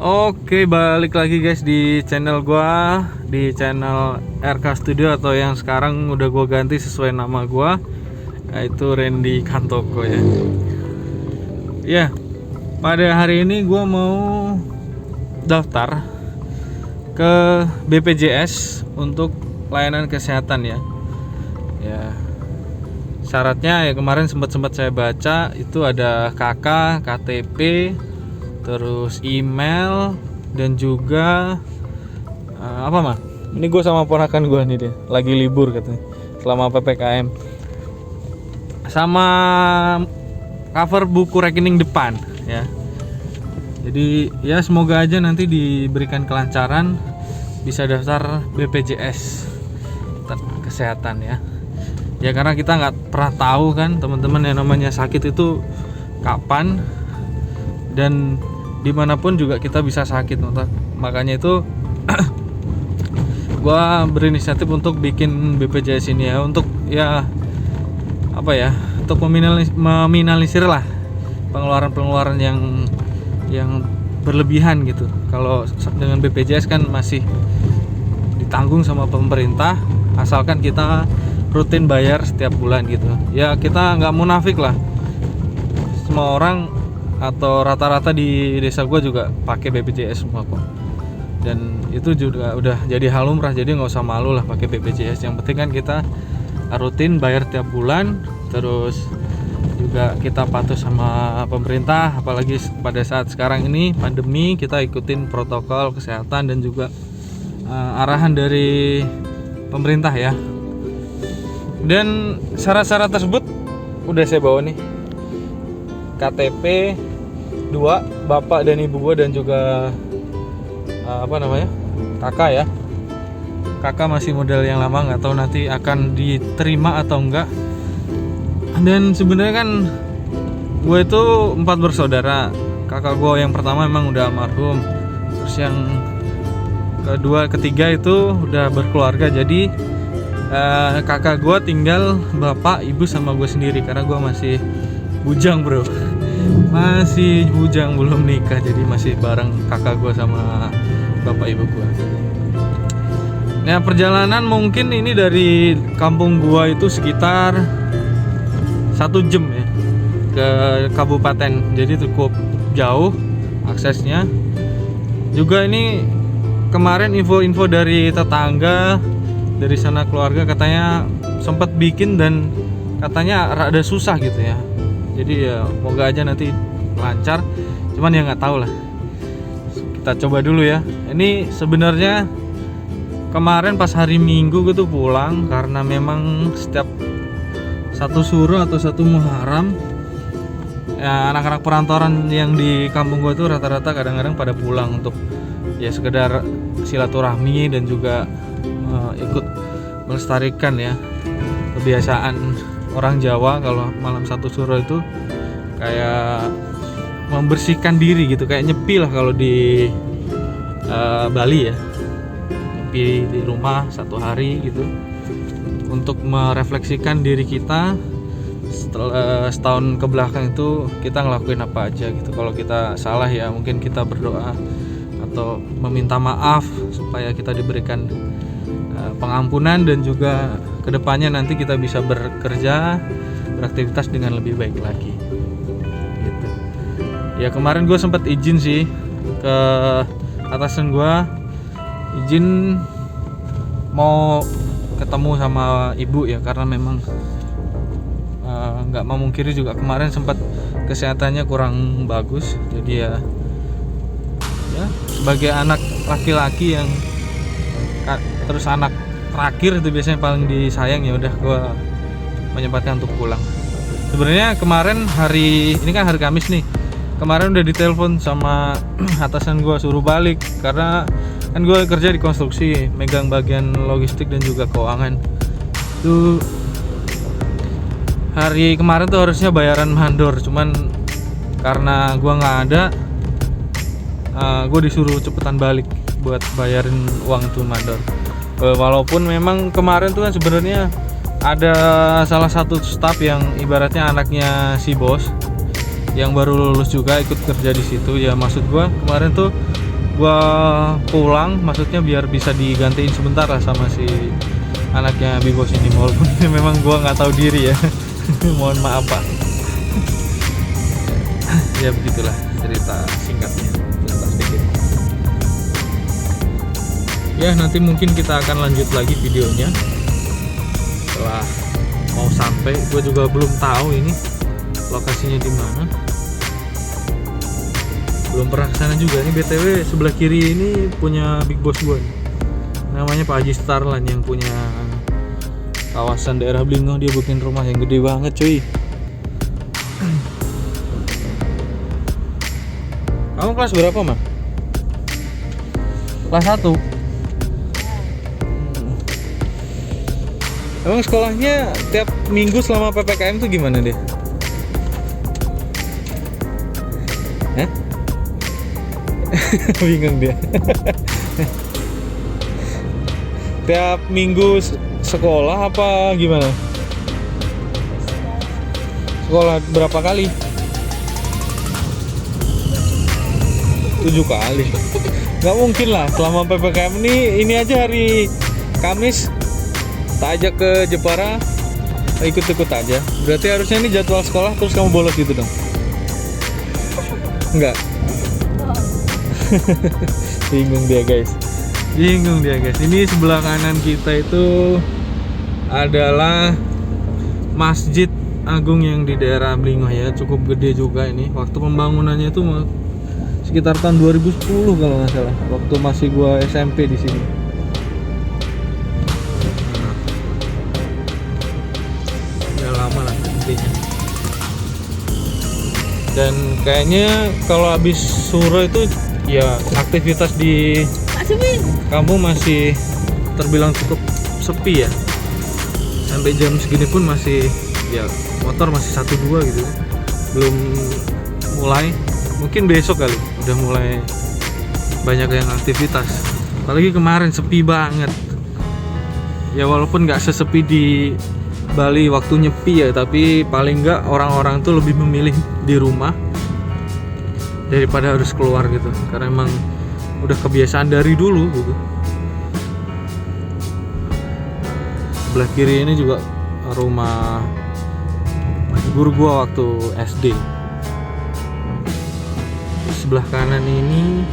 Oke, balik lagi guys di channel gua, di channel RK Studio atau yang sekarang udah gua ganti sesuai nama gua, yaitu Randy Kantoko ya. Ya, pada hari ini gua mau daftar ke BPJS untuk layanan kesehatan ya. Ya. Syaratnya ya kemarin sempat saya baca itu ada KK, KTP, terus email dan juga apa mah? Ini gue sama ponakan gue nih dia lagi libur katanya selama PPKM. Sama cover buku rekening depan ya. Jadi ya semoga aja nanti diberikan kelancaran bisa daftar BPJS kesehatan ya. Ya karena kita nggak pernah tahu kan teman-teman yang namanya sakit itu kapan dan dimanapun juga kita bisa sakit. Makanya itu gue berinisiatif untuk bikin BPJS ini ya, untuk ya apa ya, untuk meminimalisir lah pengeluaran yang berlebihan gitu. Kalau dengan BPJS kan masih ditanggung sama pemerintah asalkan kita rutin bayar setiap bulan gitu ya. Kita nggak munafik lah, semua orang atau rata-rata di desa gue juga pakai BPJS semua kok, dan itu juga udah jadi hal lumrah, jadi nggak usah malu lah pakai BPJS. Yang penting kan kita rutin bayar tiap bulan, terus juga kita patuh sama pemerintah, apalagi pada saat sekarang ini pandemi, kita ikutin protokol kesehatan dan juga arahan dari pemerintah ya. Dan syarat-syarat tersebut udah saya bawa nih, KTP 2 bapak dan ibu gue, dan juga kakak ya. Kakak masih model yang lama, nggak tahu nanti akan diterima atau enggak. Dan sebenarnya kan gue itu 4 bersaudara. Kakak gue yang pertama emang udah almarhum, terus yang kedua ketiga itu udah berkeluarga. Jadi kakak gue tinggal bapak ibu sama gue sendiri karena gue masih bujang bro, masih bujang belum nikah, jadi masih bareng kakak gue sama bapak ibu gue. Nah perjalanan mungkin ini dari kampung gue itu sekitar 1 jam ya ke kabupaten, jadi cukup jauh aksesnya. Juga ini kemarin info-info dari tetangga dari sana, keluarga katanya sempat bikin dan katanya rada susah gitu ya. Jadi ya moga aja nanti lancar, cuman ya nggak tahu lah, kita coba dulu ya. Ini sebenarnya kemarin pas hari Minggu gue tuh pulang karena memang setiap satu Suro atau satu Muharram ya, anak-anak perantauan yang di kampung gue tuh rata-rata kadang-kadang pada pulang untuk ya sekedar silaturahmi dan juga ikut melestarikan ya kebiasaan orang Jawa. Kalau malam satu Suro itu kayak membersihkan diri gitu, kayak nyepi lah kalau di Bali ya, nyepi di rumah 1 hari gitu untuk merefleksikan diri kita setelah setahun kebelakang itu kita ngelakuin apa aja gitu. Kalau kita salah ya mungkin kita berdoa atau meminta maaf supaya kita diberikan pengampunan, dan juga kedepannya nanti kita bisa bekerja, beraktivitas dengan lebih baik lagi gitu. Ya kemarin gue sempat izin sih ke atasan gue, izin mau ketemu sama ibu ya, karena memang nggak memungkiri juga kemarin sempat kesehatannya kurang bagus. Jadi ya sebagai anak laki-laki yang terus anak terakhir itu biasanya paling disayang, ya udah gue menyempatkan untuk pulang. Sebenarnya kemarin ini kan hari Kamis nih, kemarin udah ditelepon sama atasan gue suruh balik karena kan gue kerja di konstruksi, megang bagian logistik dan juga keuangan. Tuh hari kemarin tuh harusnya bayaran mandor, cuman karena gue nggak ada, gue disuruh cepetan balik buat bayarin uang tuh mandor. Walaupun memang kemarin tuh kan sebenarnya ada salah satu staf yang ibaratnya anaknya si bos yang baru lulus juga ikut kerja di situ ya. Maksud gua kemarin tuh gua pulang, maksudnya biar bisa digantiin sebentar lah sama si anaknya Big Boss ini, walaupun memang gua nggak tahu diri ya. Mohon maaf Pak. Ya begitulah cerita singkatnya, cerita sedikit. Ya nanti mungkin kita akan lanjut lagi videonya setelah mau sampai. Gue juga belum tahu ini lokasinya di mana, belum pernah kesana juga. Ini BTW sebelah kiri ini punya Big Boss gue nih. Namanya Pak Haji Starlan yang punya kawasan daerah Blingo. Dia bikin rumah yang gede banget cuy. Kamu kelas berapa Mak? Kelas 1. Emang sekolahnya tiap minggu selama PPKM tuh gimana deh? Hah? Bingung dia. Tiap minggu sekolah apa gimana? Sekolah berapa kali? 7 kali. Nggak mungkin lah selama PPKM ini aja hari Kamis tak ajak ke Jepara, ikut-ikut aja. Berarti harusnya ini jadwal sekolah terus kamu bolos gitu dong? Enggak. Bingung dia guys. Ini sebelah kanan kita itu adalah Masjid Agung yang di daerah Blingo ya, cukup gede juga ini. Waktu pembangunannya itu sekitar tahun 2010 kalau nggak salah. Waktu masih gua SMP di sini. Udah lama lah intinya. Dan kayaknya kalau habis sore itu ya aktivitas di kampung masih terbilang cukup sepi ya. Sampai jam segini pun masih ya motor masih 1-2 gitu. Belum mulai. Mungkin besok kali udah mulai banyak yang aktivitas. Apalagi kemarin sepi banget. Ya walaupun nggak sesepi di Bali waktu nyepi ya, tapi paling nggak orang-orang tuh lebih memilih di rumah daripada harus keluar gitu. Karena emang udah kebiasaan dari dulu gitu. Sebelah kiri ini juga rumah guru gua waktu SD. Sebelah kanan ini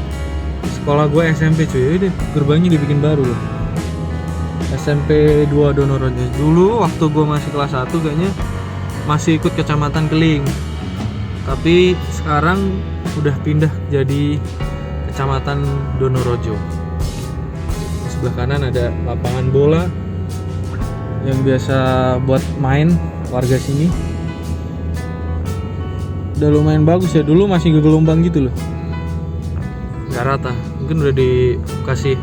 sekolah gue SMP cuy. Ini gerbangnya dibikin baru loh. SMP 2 Donorojo. Dulu waktu gue masih kelas 1 kayaknya masih ikut Kecamatan Keling. Tapi sekarang udah pindah jadi Kecamatan Donorojo. Sebelah kanan ada lapangan bola yang biasa buat main warga sini. Udah lumayan bagus ya, dulu masih gelombang gitu loh, nggak rata, mungkin udah dikasih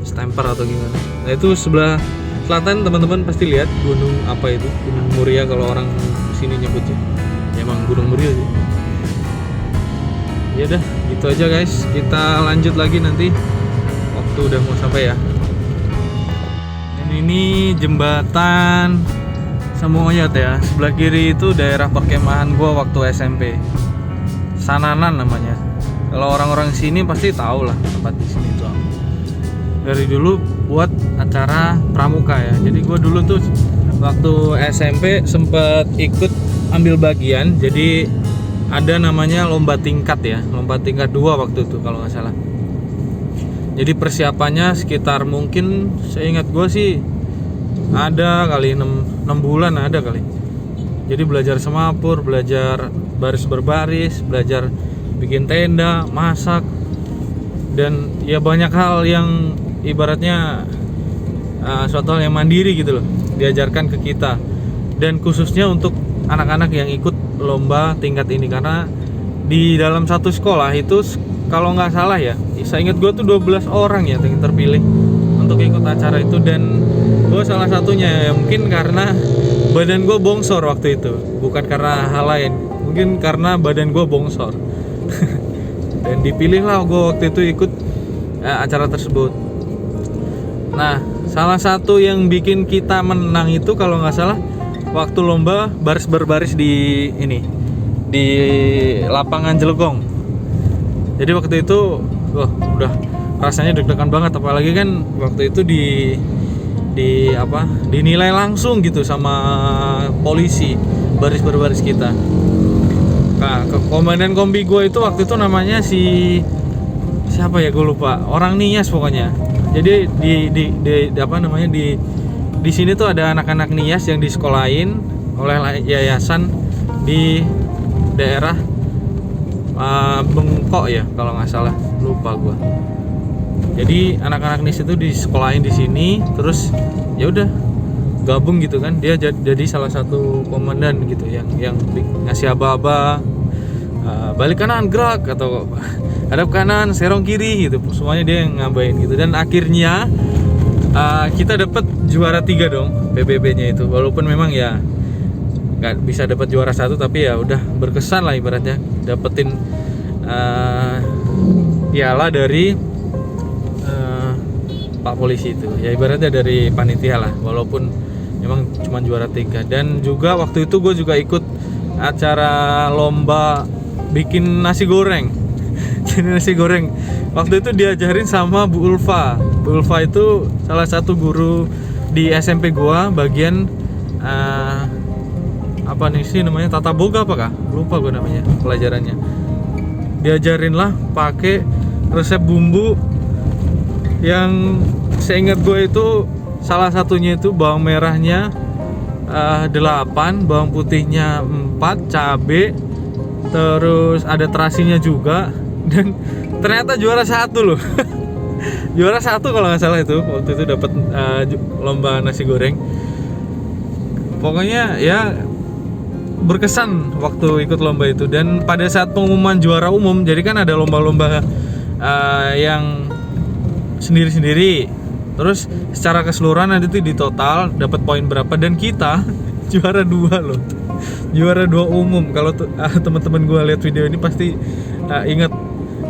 stemper atau gimana. Nah itu sebelah selatan teman-teman pasti lihat gunung apa itu, Gunung Muria kalau orang sini nyebutnya. Ya, emang Gunung Muria sih. Ya udah gitu aja guys, kita lanjut lagi nanti waktu udah mau sampai ya. Dan ini jembatan Samoyat ya. Sebelah kiri itu daerah perkemahan gua waktu SMP. Sananan namanya. Kalau orang-orang sini pasti tahu lah tempat di sini tuh. Dari dulu buat acara pramuka ya. Jadi gua dulu tuh waktu SMP sempat ikut ambil bagian. Jadi ada namanya lomba tingkat ya. Lomba tingkat 2 waktu itu kalau nggak salah. Jadi persiapannya sekitar mungkin seingat gua sih ada kali 6 bulan ada kali. Jadi belajar semapur, belajar baris berbaris, belajar bikin tenda, masak, dan ya banyak hal yang ibaratnya suatu hal yang mandiri gitu loh, diajarkan ke kita. Dan khususnya untuk anak-anak yang ikut lomba tingkat ini, karena di dalam satu sekolah itu kalau nggak salah ya, saya ingat gue tuh 12 orang ya yang terpilih untuk ikut acara itu. Dan gue salah satunya ya, mungkin karena badan gue bongsor waktu itu, bukan karena hal lain, mungkin karena badan gue bongsor. Dan dipilih lah gue waktu itu ikut acara tersebut. Nah salah satu yang bikin kita menang itu kalau nggak salah waktu lomba baris berbaris di ini, di lapangan Jelekong. Jadi waktu itu wah udah rasanya deg-degan banget, apalagi kan waktu itu dinilai langsung gitu sama polisi baris berbaris kita. Nah, komandan kombi gue itu waktu itu namanya siapa ya, gue lupa, orang Nias pokoknya. Jadi di sini tuh ada anak-anak Nias yang disekolahin oleh yayasan di daerah Bengkok ya kalau nggak salah, lupa gue. Jadi anak-anak Nias itu disekolahin di sini, terus ya udah gabung gitu kan, dia jadi salah satu komandan gitu yang ngasih aba-aba, balik kanan gerak atau hadap kanan serong kiri gitu, semuanya dia yang ngabain gitu. Dan akhirnya kita dapat juara 3 dong PBB-nya itu, walaupun memang ya nggak bisa dapat juara 1, tapi ya udah berkesan lah ibaratnya dapetin piala dari Pak Polisi itu ya, ibaratnya dari panitia lah, walaupun memang cuma juara 3. Dan juga waktu itu gue juga ikut acara lomba bikin nasi goreng. Jadi nasi goreng waktu itu diajarin sama Bu Ulfa. Bu Ulfa itu salah satu guru di SMP gua, bagian apa nih sih namanya, tata boga apa kah? Lupa gue namanya pelajarannya. Diajarin lah pakai resep bumbu yang seingat gue itu salah satunya itu bawang merahnya 8, bawang putihnya 4, cabe, terus ada terasinya juga, dan ternyata juara 1 loh. Juara 1 kalau nggak salah itu waktu itu dapat lomba nasi goreng. Pokoknya ya berkesan waktu ikut lomba itu. Dan pada saat pengumuman juara umum, jadi kan ada lomba-lomba yang sendiri-sendiri, terus secara keseluruhan nanti tuh di total dapat poin berapa, dan kita juara 2 loh, juara 2 umum. Kalau teman-teman gue lihat video ini pasti ingat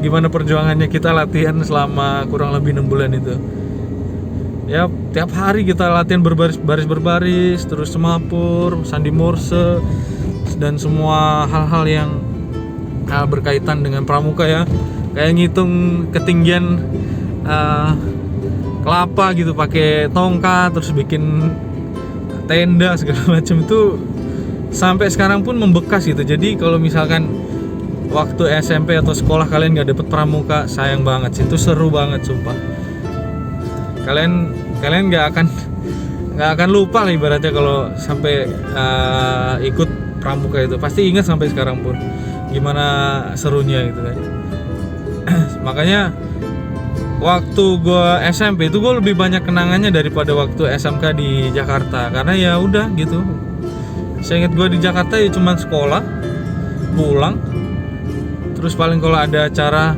gimana perjuangannya kita latihan selama kurang lebih 6 bulan itu. Ya tiap hari kita latihan berbaris, terus semapur, sandi morse, dan semua hal-hal yang berkaitan dengan pramuka ya, kayak ngitung ketinggian kelapa gitu pakai tongkat, terus bikin tenda segala macam, itu sampai sekarang pun membekas gitu. Jadi kalau misalkan waktu SMP atau sekolah kalian nggak dapet pramuka, sayang banget sih, itu seru banget sumpah. Kalian nggak akan lupa lah ibaratnya kalau sampai ikut pramuka itu, pasti ingat sampai sekarang pun gimana serunya gitu kan. Makanya waktu gue SMP itu gue lebih banyak kenangannya daripada waktu SMK di Jakarta, karena ya udah gitu. Saya ingat gue di Jakarta ya cuma sekolah, pulang, terus paling kalau ada acara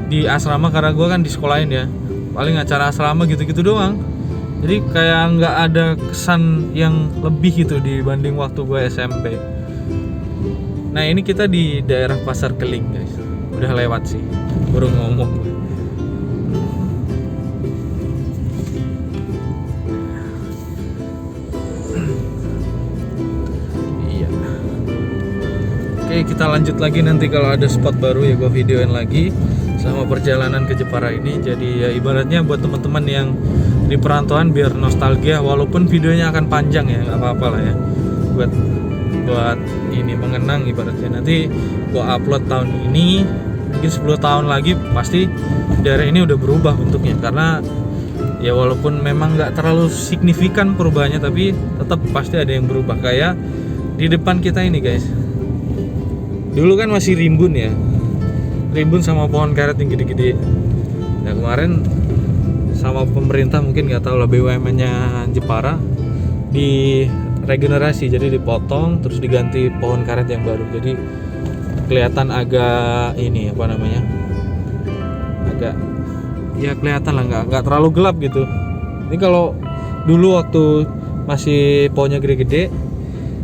di asrama, karena gue kan di sekolahin ya, paling acara asrama gitu-gitu doang. Jadi kayak nggak ada kesan yang lebih gitu dibanding waktu gue SMP. Nah ini kita di daerah Pasar Keling guys, udah lewat sih, baru ngomong. Oke, kita lanjut lagi nanti kalau ada spot baru ya gue videoin lagi sama perjalanan ke Jepara ini. Jadi ya ibaratnya buat teman-teman yang di perantauan biar nostalgia, walaupun videonya akan panjang ya, nggak apa-apa lah ya, buat ini mengenang ibaratnya. Nanti gue upload tahun ini, mungkin 10 tahun lagi pasti daerah ini udah berubah bentuknya, karena ya walaupun memang nggak terlalu signifikan perubahannya, tapi tetap pasti ada yang berubah. Kayak di depan kita ini guys, dulu kan masih rimbun ya, rimbun sama pohon karet yang gede-gede. Nah kemarin sama pemerintah mungkin nggak tahu lah, BUMN-nya Jepara di regenerasi, jadi dipotong terus diganti pohon karet yang baru. Jadi kelihatan agak ini apa namanya, agak ya kelihatan lah, nggak terlalu gelap gitu. Ini kalau dulu waktu masih pohonnya gede-gede,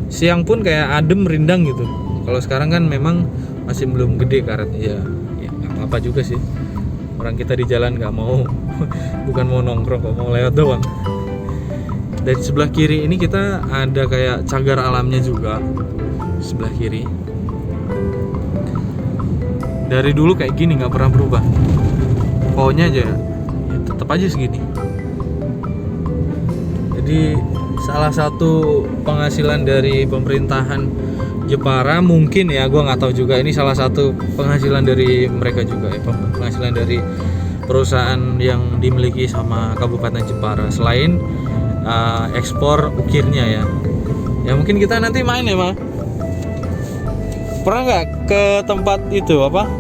siang pun kayak adem rindang gitu. Kalau sekarang kan memang masih belum gede karetnya, ya nggak apa-apa juga sih. Orang kita di jalan nggak mau, bukan mau nongkrong kok, mau lewat doang. Dan sebelah kiri ini kita ada kayak cagar alamnya juga, sebelah kiri. Dari dulu kayak gini, nggak pernah berubah. pohonnya aja ya tetap aja segini. Jadi salah satu penghasilan dari pemerintahan Jepara mungkin ya, gue nggak tahu juga, ini salah satu penghasilan dari mereka juga ya, penghasilan dari perusahaan yang dimiliki sama Kabupaten Jepara selain ekspor ukirnya ya. Ya mungkin kita nanti main ya, Mas. Pernah nggak ke tempat itu apa?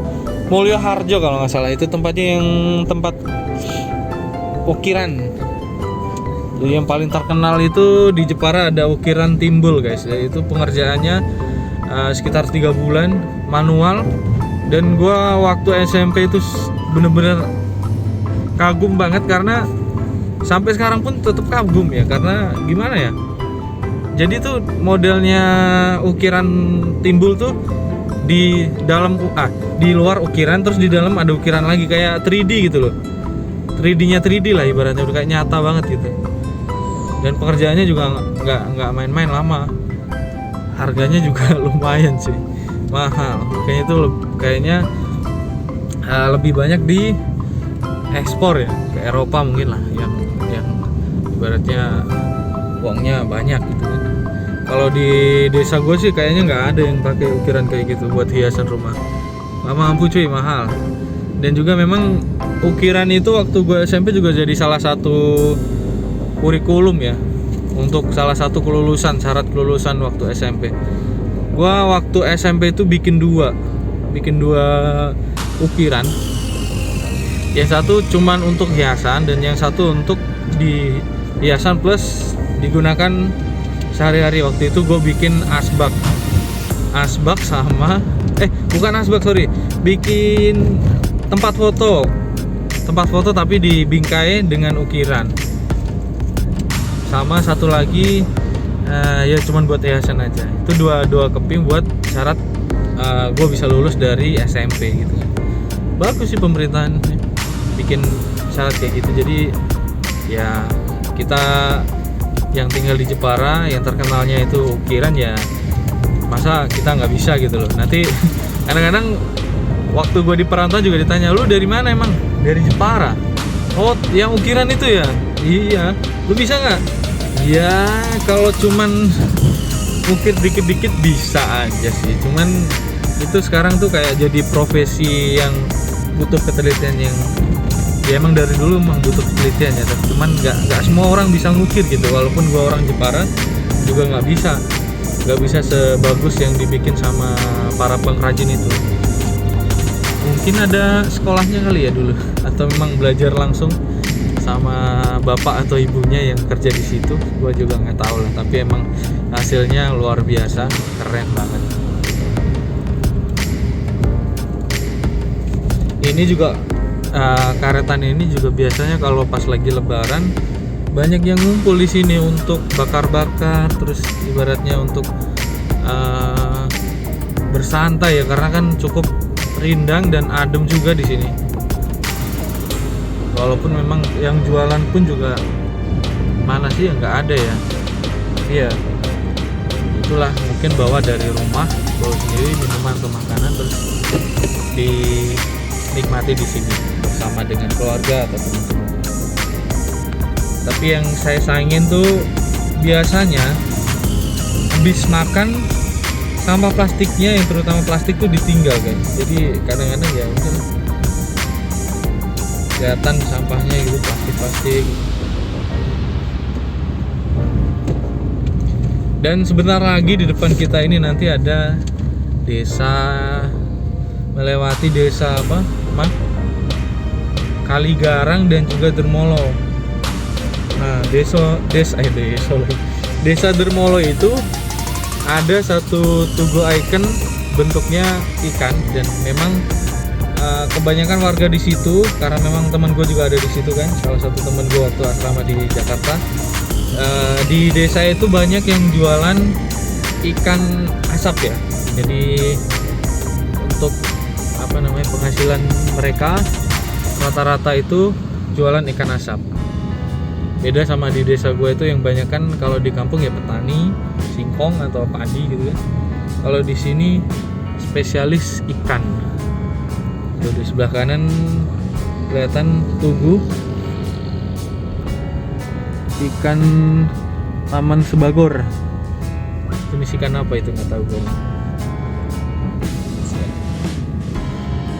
Mulyo Harjo kalau nggak salah, itu tempatnya yang tempat ukiran. Jadi yang paling terkenal itu di Jepara ada ukiran timbul guys. Itu pengerjaannya sekitar 3 bulan manual, dan gua waktu SMP itu bener-bener kagum banget karena sampai sekarang pun tetap kagum ya, karena gimana ya, jadi tuh modelnya ukiran timbul tuh di dalam di luar ukiran, terus di dalam ada ukiran lagi kayak 3D gitu loh, 3D-nya 3D lah ibaratnya, udah kayak nyata banget gitu. Dan pengerjaannya juga nggak main-main lama, harganya juga lumayan sih mahal, kayaknya itu lebih banyak di ekspor ya ke Eropa mungkin lah, yang ibaratnya uangnya banyak gitu kan. Kalau di desa gue sih kayaknya nggak ada yang pakai ukiran kayak gitu buat hiasan rumah, nggak mampu cuy, mahal. Dan juga memang ukiran itu waktu gue SMP juga jadi salah satu kurikulum ya, untuk salah satu kelulusan, syarat kelulusan waktu SMP. Gua waktu SMP itu bikin dua ukiran. Yang satu cuman untuk hiasan, dan yang satu untuk di hiasan plus digunakan sehari-hari. Waktu itu gue bikin asbak sama bukan asbak, sorry, bikin tempat foto tapi dibingkai dengan ukiran. Sama satu lagi ya cuman buat hiasan aja. Itu dua keping buat syarat gue bisa lulus dari SMP gitu. Bagus sih pemerintahan bikin syarat kayak gitu. Jadi ya kita yang tinggal di Jepara yang terkenalnya itu ukiran, ya masa kita nggak bisa gitu loh. Nanti kadang-kadang waktu gue di perantauan juga ditanya, lu dari mana emang? Dari Jepara. Oh yang ukiran itu ya? Iya. Lu bisa nggak? Ya kalau cuman ukir dikit-dikit bisa aja sih, cuman itu sekarang tuh kayak jadi profesi yang butuh ketelitian, yang ya emang dari dulu emang butuh penelitian ya, tapi cuman nggak semua orang bisa ngukir gitu. Walaupun gua orang Jepara juga nggak bisa sebagus yang dibikin sama para pengrajin itu. Mungkin ada sekolahnya kali ya dulu, atau memang belajar langsung sama bapak atau ibunya yang kerja di situ, gua juga nggak tahu lah. Tapi emang hasilnya luar biasa, keren banget. Ini juga karetan ini juga biasanya kalau pas lagi lebaran banyak yang ngumpul di sini untuk bakar-bakar, terus ibaratnya untuk bersantai ya, karena kan cukup rindang dan adem juga di sini. Walaupun memang yang jualan pun juga mana sih, yang nggak ada ya. Iya, itulah mungkin bawa dari rumah, bawa sendiri minuman atau makanan, terus dinikmati di sini bersama dengan keluarga atau teman-teman. Tapi yang saya sayangin tuh biasanya habis makan sampah plastiknya, yang terutama plastik tuh ditinggal guys. Jadi kadang-kadang ya udah kelihatan sampahnya gitu, plastik. Dan sebentar lagi di depan kita ini nanti ada desa, melewati desa apa? Kaligarang dan juga Dermolo. Nah, desa Dermolo itu ada satu tugu ikon bentuknya ikan, dan memang kebanyakan warga di situ, karena memang teman gue juga ada di situ kan, salah satu teman gue waktu asrama di Jakarta. Di desa itu banyak yang jualan ikan asap ya. Jadi untuk penghasilan mereka rata-rata itu jualan ikan asap. Beda sama di desa gue itu yang banyak kan, kalau di kampung ya petani, singkong atau padi gitu kan. Kalau di sini spesialis ikan. Di sebelah kanan kelihatan tugu ikan Taman Sebagor. Jenis ikan apa itu nggak tahu gue.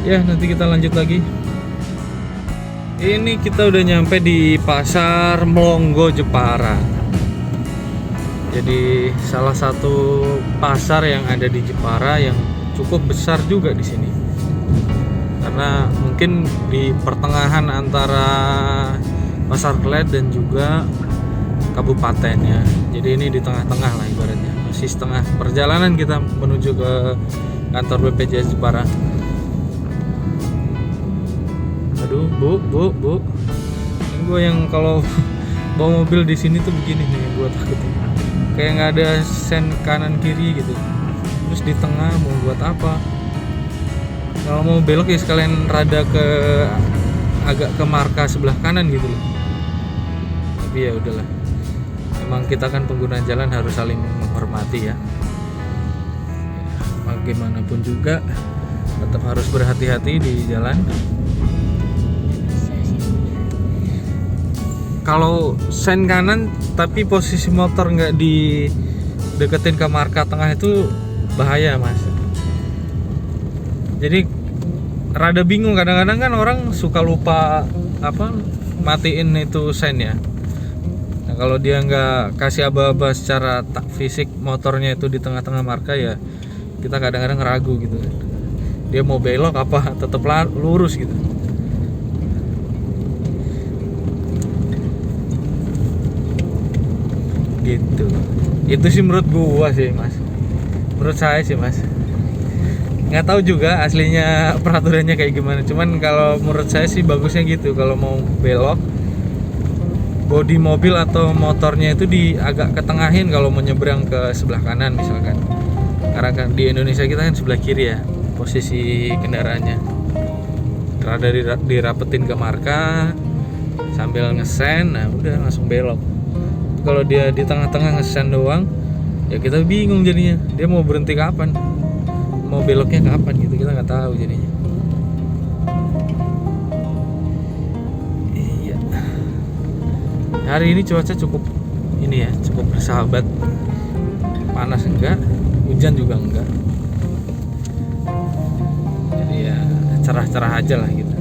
Ya nanti kita lanjut lagi. Ini kita udah nyampe di Pasar Mlonggo Jepara. Jadi salah satu pasar yang ada di Jepara yang cukup besar juga di sini. Karena mungkin di pertengahan antara Pasar Kled dan juga kabupaten ya. Jadi ini di tengah-tengah lah ibaratnya. Masih setengah perjalanan kita menuju ke kantor BPJS Jepara. Aduh, bu. Ini gue yang kalau bawa mobil di sini tuh begini nih, gue takut. Kayak nggak ada sen kanan kiri gitu. Terus di tengah mau buat apa? Kalau mau belok ya sekalian rada agak ke marka sebelah kanan gitu loh. Tapi ya udahlah. Emang kita kan pengguna jalan harus saling menghormati ya. Bagaimanapun juga tetap harus berhati-hati di jalan. Kalau sen kanan tapi posisi motor nggak dideketin ke marka tengah itu bahaya mas. Jadi rada bingung, kadang-kadang kan orang suka lupa matiin itu sen ya. Nah, kalau dia nggak kasih aba-aba secara fisik motornya itu di tengah-tengah marka ya kita kadang-kadang ragu gitu. Dia mau belok apa tetap lurus gitu. Gitu. Itu sih menurut gua sih mas. Menurut saya sih mas. Nggak tahu juga aslinya peraturannya kayak gimana. Cuman kalau menurut saya sih bagusnya gitu. Kalau mau belok, bodi mobil atau motornya itu agak ketengahin kalau mau nyebrang ke sebelah kanan misalkan. Karena kan di Indonesia kita kan sebelah kiri ya posisi kendaraannya. Rada dirapetin ke marka sambil ngesen, nah udah langsung belok. Kalau dia di tengah-tengah ngesen doang ya kita bingung jadinya, dia mau berhenti kapan, mau beloknya kapan gitu, kita nggak tahu jadinya. Iya, hari ini cuaca cukup cukup bersahabat, panas enggak, hujan juga enggak, jadi ya cerah-cerah aja lah gitu.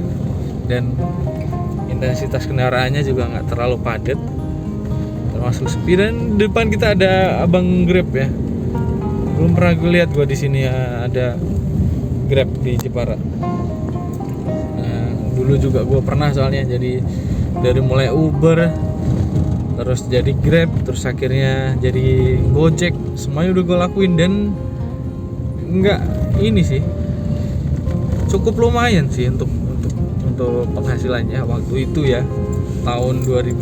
Dan intensitas kendaraannya juga nggak terlalu padat, termasuk sepi. Dan depan kita ada abang Grab ya. Belum pernah gue lihat gue di sini ada Grab di Jepara. Nah, dulu juga gue pernah soalnya, jadi dari mulai Uber terus jadi Grab, terus akhirnya jadi Gojek, semuanya udah gue lakuin dan enggak ini sih cukup lumayan sih untuk penghasilannya waktu itu ya, tahun 2017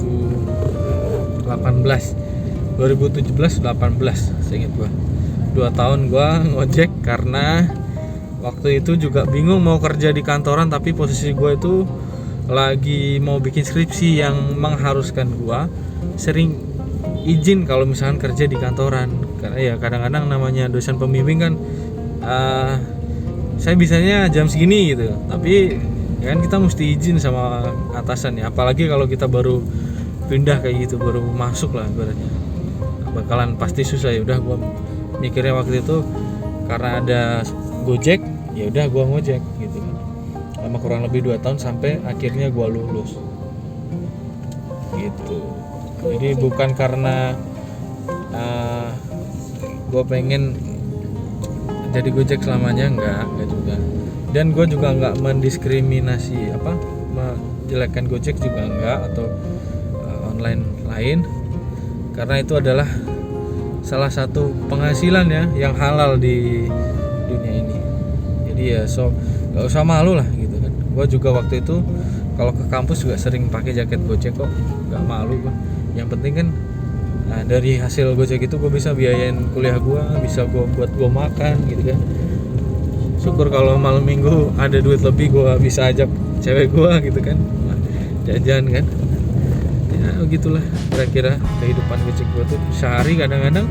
18 seingat gua. 2 tahun gua ngojek karena waktu itu juga bingung mau kerja di kantoran, tapi posisi gua itu lagi mau bikin skripsi yang mengharuskan gua sering izin kalau misalkan kerja di kantoran. Karena ya kadang-kadang namanya dosen pembimbing kan saya bisanya jam segini gitu, tapi ya kan kita mesti izin sama atasan ya, apalagi kalau kita baru pindah kayak gitu, baru masuk lah ibaratnya, bakalan pasti susah. Ya udah gua mikirnya waktu itu karena ada Gojek, ya udah gua ngojek gitu kan. Lama kurang lebih 2 tahun sampai akhirnya gua lulus gitu. Jadi bukan karena gua pengen jadi Gojek selamanya, enggak juga. Dan gue juga nggak mendiskriminasi menjelekkan Gojek juga enggak, atau online lain, karena itu adalah salah satu penghasilan ya yang halal di dunia ini. Jadi ya nggak usah malu lah gitu kan. Gue juga waktu itu kalau ke kampus juga sering pakai jaket Gojek kok, nggak malu gue. Yang penting kan dari hasil Gojek itu gue bisa biayain kuliah gue, bisa gue buat gue makan gitu kan. Syukur kalau malam minggu ada duit lebih, gue bisa ajak cewek gue gitu kan, jajan kan. Ya begitulah kira-kira kehidupan Gojek gue tuh. Sehari kadang-kadang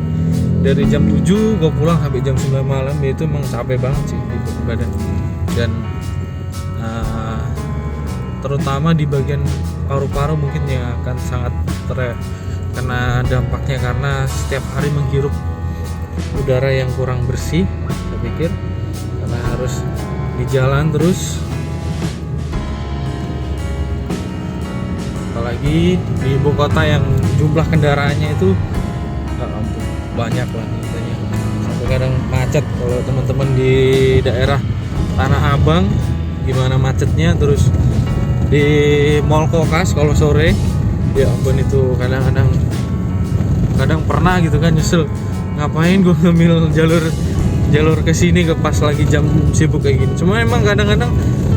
dari jam 7 gue pulang sampai jam 9 malam, ya itu emang capek banget sih gitu badan. Dan terutama di bagian paru-paru mungkin yang akan sangat terkena dampaknya karena setiap hari menghirup udara yang kurang bersih, saya pikir, karena harus di jalan terus, apalagi di ibu kota yang jumlah kendaraannya itu banyak lah katanya, sampai kadang macet. Kalau teman-teman di daerah Tanah Abang gimana macetnya, terus di Mall Kokas kalau sore, ya ampun itu kadang pernah gitu kan nyesel, ngapain gue ngambil jalur ke sini ke pas lagi jam sibuk kayak gini. Cuma emang kadang-kadang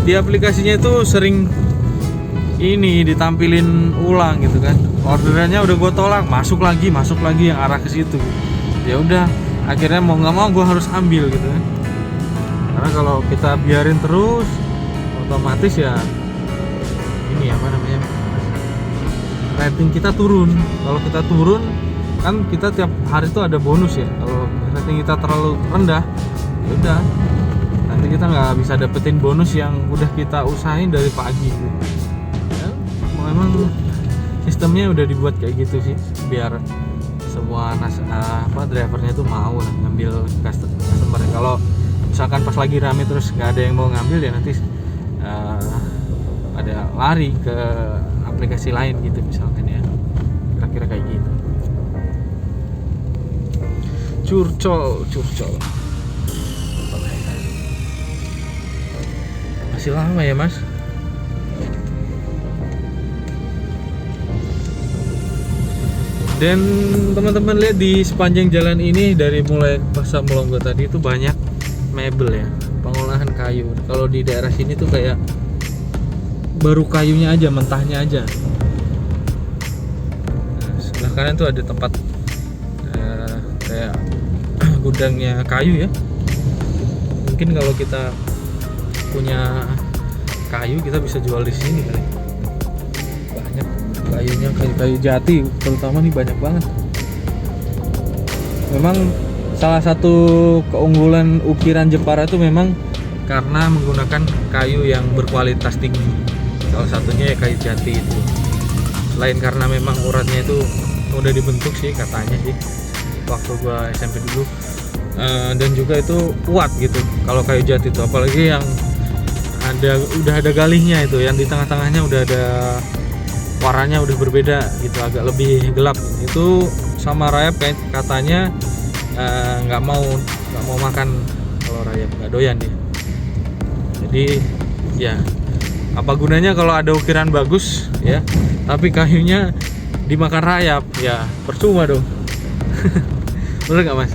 di aplikasinya itu sering ini ditampilin ulang gitu kan, orderannya udah gue tolak, masuk lagi yang arah ke situ. Ya udah, akhirnya mau nggak mau gue harus ambil gitu kan, karena kalau kita biarin terus otomatis ya ini apa namanya, rating kita turun. Kalau kita turun kan kita tiap hari itu ada bonus ya. Kalau rating kita terlalu rendah, ya udah nanti kita nggak bisa dapetin bonus yang udah kita usahain dari pagi gitu. Ya, memang sistemnya udah dibuat kayak gitu sih, biar semua drivernya tuh mau lah ngambil customer. Kalau misalkan pas lagi rame terus nggak ada yang mau ngambil, ya nanti ada lari ke aplikasi lain gitu misalkan ya, kira-kira kayak gitu. Curcol masih lama ya mas. Dan teman-teman lihat di sepanjang jalan ini, dari mulai Pasar Melongo tadi itu banyak mebel ya, pengolahan kayu. Kalau di daerah sini tuh kayak baru kayunya aja, mentahnya aja. Nah, sebelah kanan tuh ada tempat kayak gudangnya kayu ya. Mungkin kalau kita punya kayu, kita bisa jual di sini kali. Banyak kayunya, kayu jati terutama nih banyak banget. Memang salah satu keunggulan ukiran Jepara itu memang karena menggunakan kayu yang berkualitas tinggi. Salah satunya ya kayu jati itu. Selain karena memang uratnya itu mudah dibentuk sih katanya sih, waktu gua SMP dulu. Dan juga itu kuat gitu kalau kayu jati itu, apalagi yang udah ada galihnya itu, yang di tengah-tengahnya udah ada warnanya udah berbeda gitu, agak lebih gelap. Itu sama rayap kayak katanya nggak mau makan kalau rayap, nggak doyan dia. Jadi ya apa gunanya kalau ada ukiran bagus ya, tapi kayunya dimakan rayap, ya percuma dong. Bener nggak mas?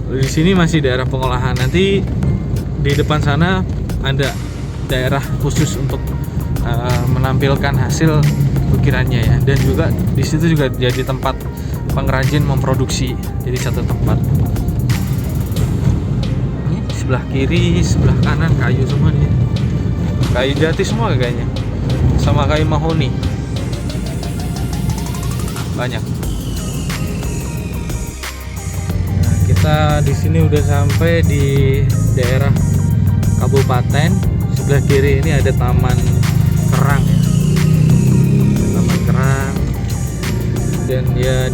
Di sini masih daerah pengolahan. Nanti di depan sana ada daerah khusus untuk menampilkan hasil ukirannya ya, dan juga di situ juga jadi tempat pengrajin memproduksi, jadi satu tempat. Ini sebelah kiri, sebelah kanan kayu semua nih, kayu jati semua kayaknya, sama kayu mahoni banyak. Nah, kita di sini udah sampai di daerah kabupaten. Sebelah kiri ini ada Taman Kerang ya, Taman Kerang, dan ya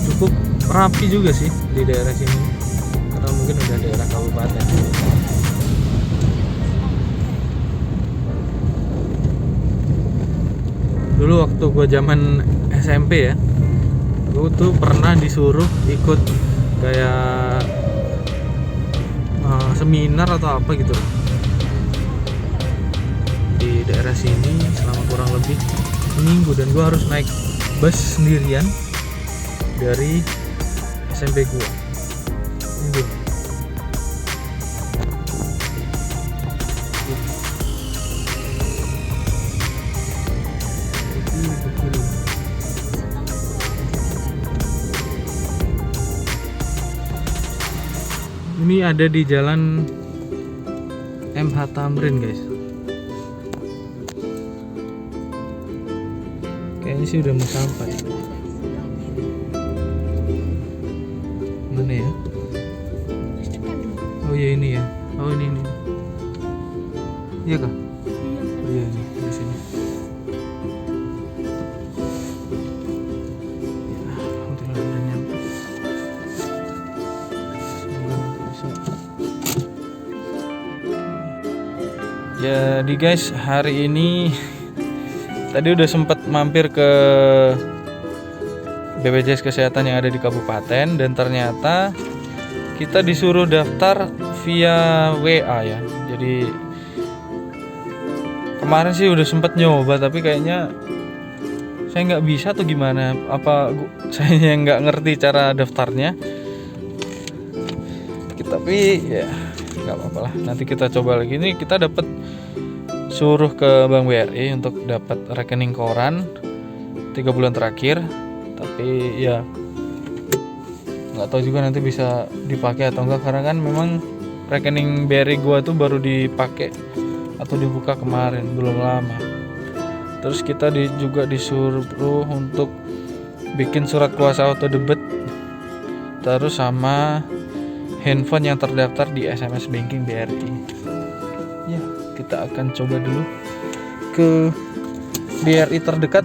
cukup rapi juga sih di daerah sini, karena mungkin udah daerah kabupaten. Dulu waktu gue zaman SMP ya, gue tuh pernah disuruh ikut kayak seminar atau apa gitu di daerah sini selama kurang lebih seminggu, dan gue harus naik bus sendirian dari SMP gue. Ini ada di jalan MH Tamrin guys. Kayaknya sih udah mau sampai. Mana ya? Oh ya ini ya. Oh ini. Iya kah? Iya. Oh, iya nih di sini. Ya, alhamdulillah udah nyampe. Semoga nanti bisa. Jadi guys, hari ini tadi udah sempat mampir ke BPJS Kesehatan yang ada di kabupaten, dan ternyata kita disuruh daftar via WA ya. Jadi kemarin sih udah sempet nyoba, tapi kayaknya saya nggak bisa atau gimana. Saya yang nggak ngerti cara daftarnya. Tapi ya nggak apa-apa lah. Nanti kita coba lagi. Ini kita dapat suruh ke Bank BRI untuk dapat rekening koran 3 bulan terakhir. Tapi ya nggak tahu juga nanti bisa dipakai atau enggak, karena kan memang rekening BRI gua tuh baru dipakai atau dibuka kemarin, belum lama. Terus kita juga disuruh untuk bikin surat kuasa auto debit, terus sama handphone yang terdaftar di SMS banking BRI. Ya, kita akan coba dulu ke BRI terdekat